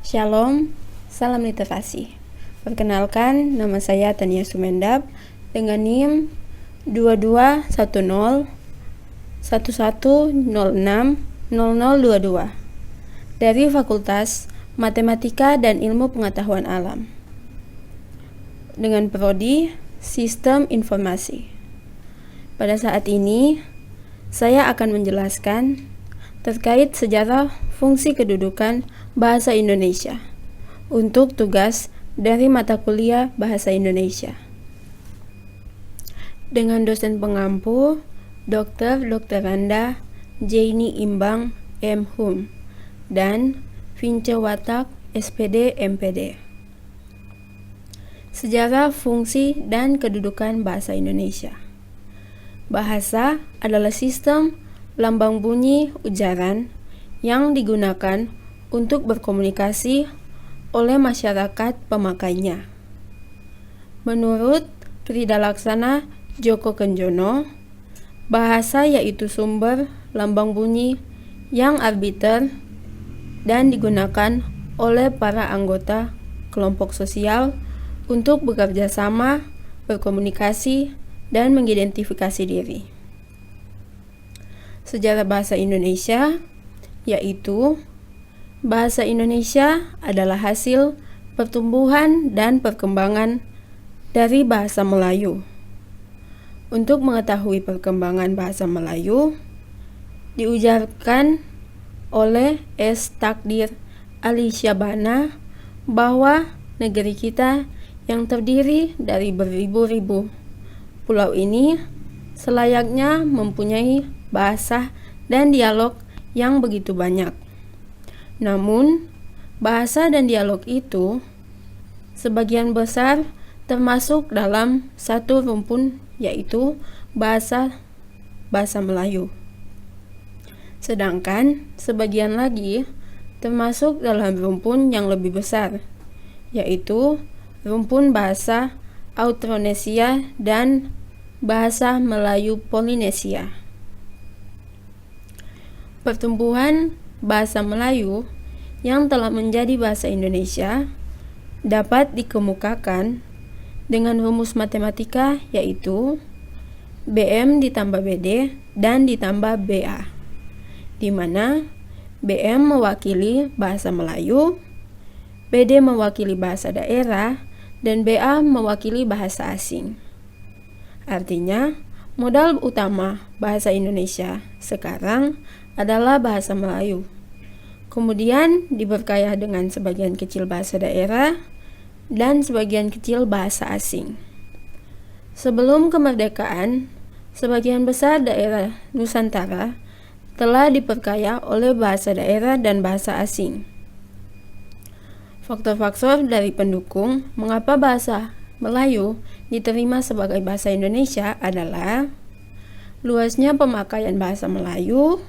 Shalom, salam literasi. Perkenalkan, nama saya Tania Sumendap dengan NIM 2210 1106 0022 dari Fakultas Matematika dan Ilmu Pengetahuan Alam dengan prodi Sistem Informasi. Pada saat ini, saya akan menjelaskan terkait sejarah fungsi kedudukan Bahasa Indonesia untuk tugas dari mata kuliah Bahasa Indonesia. Dengan dosen pengampu Dr. Randa Jaini Imbang M. Hum dan Vince Watak SPD MPD. Sejarah fungsi dan kedudukan bahasa Indonesia. Bahasa adalah sistem lambang bunyi ujaran yang digunakan untuk berkomunikasi oleh masyarakat pemakainya. Menurut Frida Laksana Djoko Kenjono, bahasa yaitu sumber lambang bunyi yang arbiter dan digunakan oleh para anggota kelompok sosial untuk bekerja sama, berkomunikasi, dan mengidentifikasi diri. Sejarah bahasa Indonesia yaitu bahasa Indonesia adalah hasil pertumbuhan dan perkembangan dari bahasa Melayu. Untuk mengetahui perkembangan bahasa Melayu, diujarkan oleh S. Takdir Ali Syabana bahwa negeri kita yang terdiri dari beribu-ribu pulau ini selayaknya mempunyai bahasa dan dialog yang begitu banyak. Namun, bahasa dan dialog itu sebagian besar termasuk dalam satu rumpun, yaitu bahasa Melayu. Sedangkan sebagian lagi termasuk dalam rumpun yang lebih besar, yaitu rumpun bahasa Austronesia dan bahasa Melayu Polinesia. Pertumbuhan bahasa Melayu yang telah menjadi bahasa Indonesia dapat dikemukakan dengan rumus matematika, yaitu BM ditambah BD dan ditambah BA, di mana BM mewakili bahasa Melayu, BD mewakili bahasa daerah, dan BA mewakili bahasa asing. Artinya, modal utama bahasa Indonesia sekarang adalah bahasa Melayu. Kemudian diperkaya dengan sebagian kecil bahasa daerah dan sebagian kecil bahasa asing. Sebelum kemerdekaan, sebagian besar daerah Nusantara telah diperkaya oleh bahasa daerah dan bahasa asing. Faktor-faktor dari pendukung mengapa bahasa Melayu diterima sebagai bahasa Indonesia adalah luasnya pemakaian bahasa Melayu,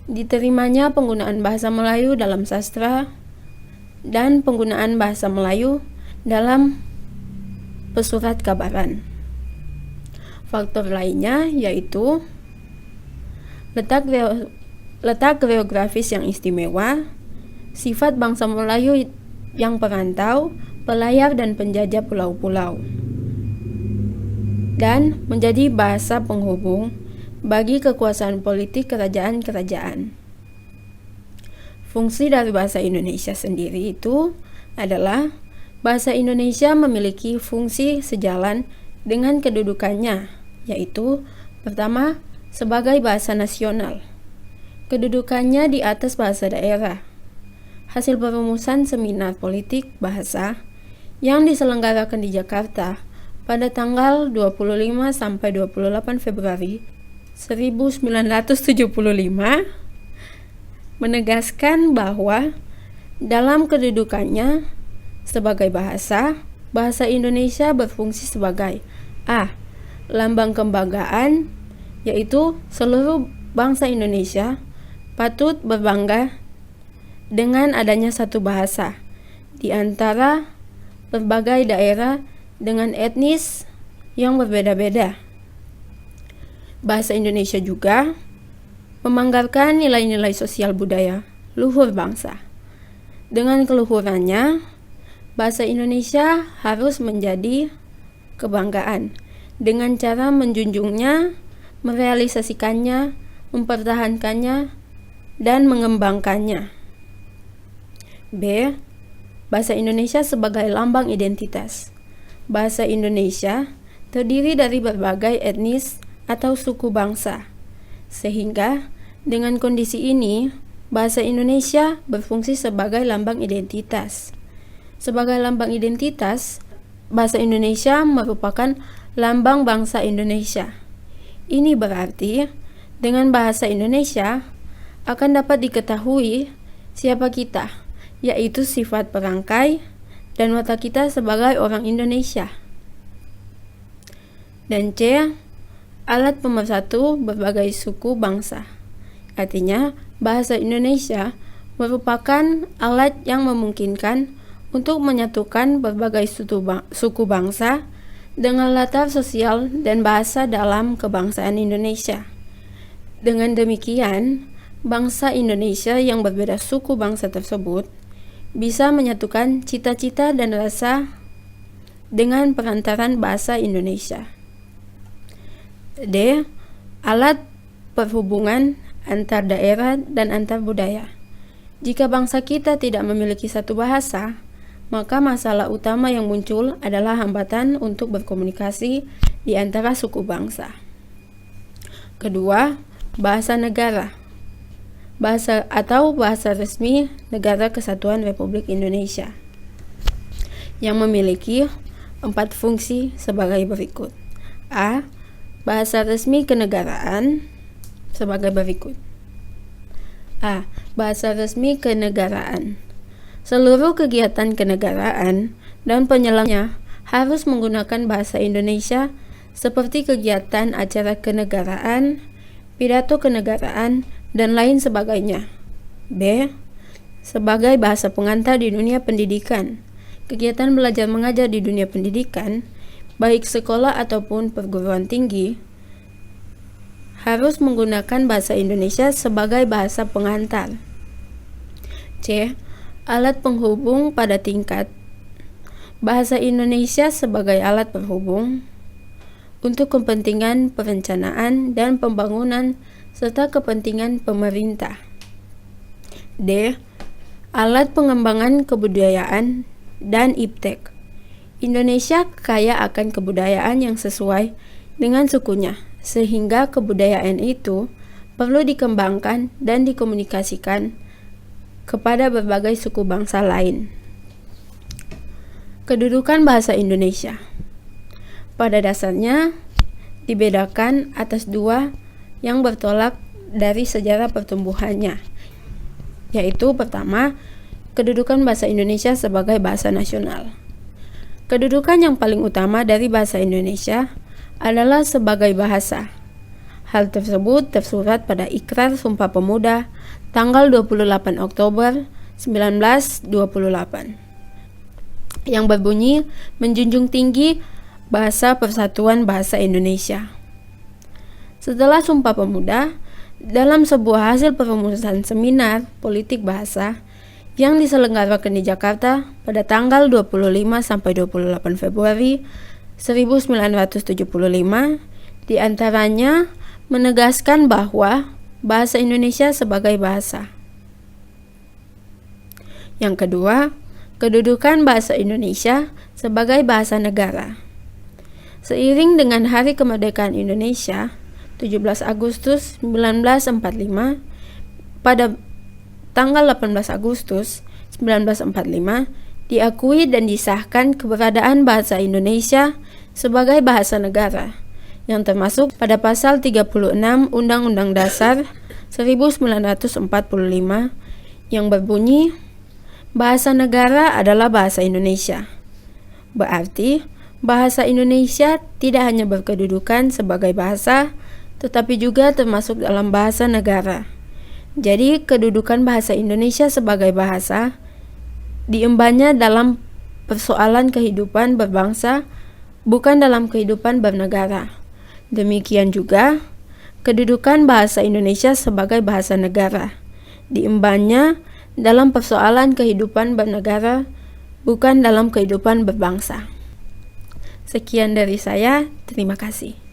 diterimanya penggunaan bahasa Melayu dalam sastra, dan penggunaan bahasa Melayu dalam pesurat kabaran. Faktor lainnya yaitu letak geografis yang istimewa, sifat bangsa Melayu yang perantau, pelayar dan penjajah pulau-pulau, dan menjadi bahasa penghubung bagi kekuasaan politik kerajaan-kerajaan. Fungsi dari bahasa Indonesia sendiri itu adalah bahasa Indonesia memiliki fungsi sejalan dengan kedudukannya, yaitu pertama, sebagai bahasa nasional. Kedudukannya di atas bahasa daerah. Hasil perumusan seminar politik bahasa yang diselenggarakan di Jakarta pada tanggal 25 sampai 28 Februari 1975 menegaskan bahwa dalam kedudukannya sebagai bahasa Indonesia berfungsi sebagai a. lambang kebanggaan, yaitu seluruh bangsa Indonesia patut berbangga dengan adanya satu bahasa di antara berbagai daerah dengan etnis yang berbeda-beda. Bahasa Indonesia juga memanggarkan nilai-nilai sosial budaya luhur bangsa. Dengan keluhurannya, bahasa Indonesia harus menjadi kebanggaan dengan cara menjunjungnya, merealisasikannya, mempertahankannya, dan mengembangkannya. B. Bahasa Indonesia sebagai lambang identitas. Bahasa Indonesia terdiri dari berbagai etnis atau suku bangsa, sehingga dengan kondisi ini, bahasa Indonesia berfungsi sebagai lambang identitas. Sebagai lambang identitas, bahasa Indonesia merupakan lambang bangsa Indonesia. Ini berarti, dengan bahasa Indonesia akan dapat diketahui siapa kita, yaitu sifat perangkai dan watak kita sebagai orang Indonesia. Dan C. Alat pemersatu berbagai suku bangsa. Artinya, bahasa Indonesia merupakan alat yang memungkinkan untuk menyatukan berbagai suku bangsa dengan latar sosial dan bahasa dalam kebangsaan Indonesia. Dengan demikian, bangsa Indonesia yang berbeda suku bangsa tersebut bisa menyatukan cita-cita dan rasa dengan perantaran bahasa Indonesia. D. Alat perhubungan antar daerah dan antar budaya. Jika bangsa kita tidak memiliki satu bahasa, maka masalah utama yang muncul adalah hambatan untuk berkomunikasi di antara suku bangsa. Kedua, bahasa negara. Bahasa atau bahasa resmi Negara Kesatuan Republik Indonesia yang memiliki 4 fungsi sebagai berikut. A. Bahasa resmi kenegaraan sebagai berikut. A. Bahasa resmi kenegaraan. Seluruh kegiatan kenegaraan dan penyelenggaranya harus menggunakan bahasa Indonesia seperti kegiatan acara kenegaraan, pidato kenegaraan, dan lain sebagainya. B. Sebagai bahasa pengantar di dunia pendidikan. Kegiatan belajar mengajar di dunia pendidikan, baik sekolah ataupun perguruan tinggi, harus menggunakan bahasa Indonesia sebagai bahasa pengantar. C. Alat penghubung pada tingkat. Bahasa Indonesia sebagai alat penghubung untuk kepentingan perencanaan dan pembangunan serta kepentingan pemerintah. D. Alat pengembangan kebudayaan dan iptek. Indonesia kaya akan kebudayaan yang sesuai dengan sukunya, sehingga kebudayaan itu perlu dikembangkan dan dikomunikasikan kepada berbagai suku bangsa lain. Kedudukan bahasa Indonesia pada dasarnya dibedakan atas 2 yang bertolak dari sejarah pertumbuhannya, yaitu pertama, kedudukan bahasa Indonesia sebagai bahasa nasional. Kedudukan yang paling utama dari bahasa Indonesia adalah sebagai bahasa. Hal tersebut tersurat pada Ikrar Sumpah Pemuda tanggal 28 Oktober 1928 yang berbunyi menjunjung tinggi Bahasa Persatuan Bahasa Indonesia. Setelah Sumpah Pemuda, dalam sebuah hasil perumusan seminar politik bahasa yang diselenggarakan di Jakarta pada tanggal 25-28 Februari 1975, diantaranya menegaskan bahwa bahasa Indonesia sebagai bahasa. Yang kedua, kedudukan bahasa Indonesia sebagai bahasa negara. Seiring dengan Hari Kemerdekaan Indonesia, 17 Agustus 1945, pada tanggal 18 Agustus 1945, diakui dan disahkan keberadaan bahasa Indonesia sebagai bahasa negara, yang termasuk pada pasal 36 Undang-Undang Dasar 1945 yang berbunyi, bahasa negara adalah bahasa Indonesia. Berarti, bahasa Indonesia tidak hanya berkedudukan sebagai bahasa, tetapi juga termasuk dalam bahasa negara. Jadi, kedudukan bahasa Indonesia sebagai bahasa diembannya dalam persoalan kehidupan berbangsa, bukan dalam kehidupan bernegara. Demikian juga, kedudukan bahasa Indonesia sebagai bahasa negara diembannya dalam persoalan kehidupan bernegara, bukan dalam kehidupan berbangsa. Sekian dari saya, terima kasih.